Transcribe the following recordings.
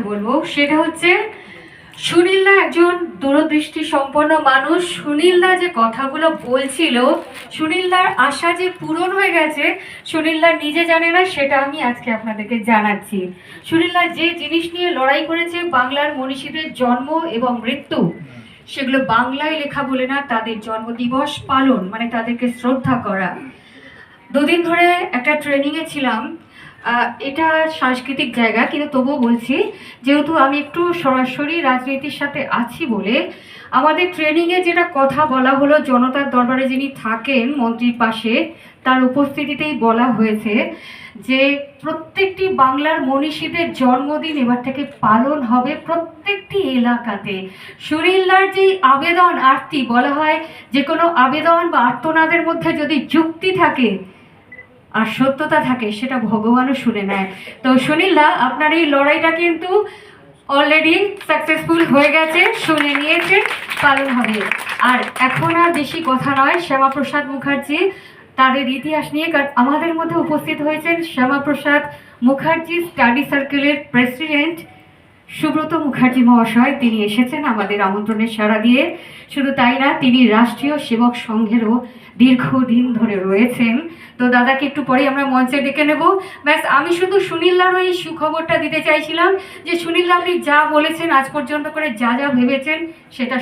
বলবো সেটা হচ্ছে সুনীলদা একজন দূরদৃষ্টি সম্পন্ন মানুষ। সুনীলদা যে কথাগুলো বলছিল, সুনীলদার আশা যে পূরণ হয়ে গেছে সুনীলদা নিজে জানে না, সেটা আমি আজকে আপনাদেরকে জানাচ্ছি। সুনীলদা যে জিনিস নিয়ে লড়াই করেছে, বাংলার মনীষীদের জন্ম এবং মৃত্যু, সেগুলো বাংলায় লেখা বলে না, তাদের জন্মদিবস পালন মানে তাদেরকে শ্রদ্ধা করা। দুদিন ধরে একটা ট্রেনিংয়ে ছিলাম। এটা সাংস্কৃতিক জায়গা, কিন্তু তবুও বলছি, যেহেতু আমি একটু সরাসরি রাজনীতির সাথে আছি বলে আমাদের ট্রেনিংয়ে যেটা কথা বলা হলো, জনতার দরবারে যিনি থাকেন মন্ত্রীর পাশে, তার উপস্থিতিতেই বলা হয়েছে যে প্রত্যেকটি বাংলার মনীষীদের জন্মদিন এবার থেকে পালন হবে প্রত্যেকটি এলাকাতে। সুনীলদার যে আবেদন আরতি বলা হয়, যে কোনো আবেদন বা আর্তনাদের মধ্যে যদি যুক্তি থাকে আর সত্যতা থাকে, সেটা ভগবানও শুনে নেয়। তো সুনীলদা, আপনার এই লড়াইটা কিন্তু অলরেডি সাকসেসফুল হয়ে গেছে, শুনে নিয়েছে, পালন হবে। আর এখন আর বেশি কথা নয়, শ্যামাপ্রসাদ মুখার্জি তাদের ইতিহাস নিয়ে, কারণ আমাদের মধ্যে উপস্থিত হয়েছেন শ্যামাপ্রসাদ মুখার্জি স্টাডি সার্কেলের প্রেসিডেন্ট সুব্রত মুখার্জি মহাশয়। তিনি এসেছেন আমাদের আমন্ত্রণে সাড়া দিয়ে। শুধু তাই না, তিনি রাষ্ট্রীয় সেবক সংঘেরও দীর্ঘদিন ধরে রয়েছেন। তো দাদাকে একটু পরে আমরা মঞ্চে ডেকে নেব। ব্যাস, আমি শুধু সুনীলদারও এই সুখবরটা দিতে চাইছিলাম যে সুনীলদা, আপনি যা বলেছেন আজ পর্যন্ত করে, যা যা ভেবেছেন সেটা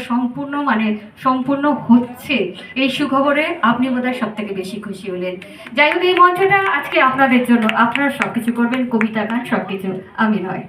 সম্পূর্ণ হচ্ছে। এই সুখবরে আপনি বোধহয় সব থেকে বেশি খুশি হলেন। যাই হোক, এই মঞ্চটা আজকে আপনাদের জন্য, আপনারা সবকিছু করবেন, কবিতা গান সবকিছু, আমি নয়।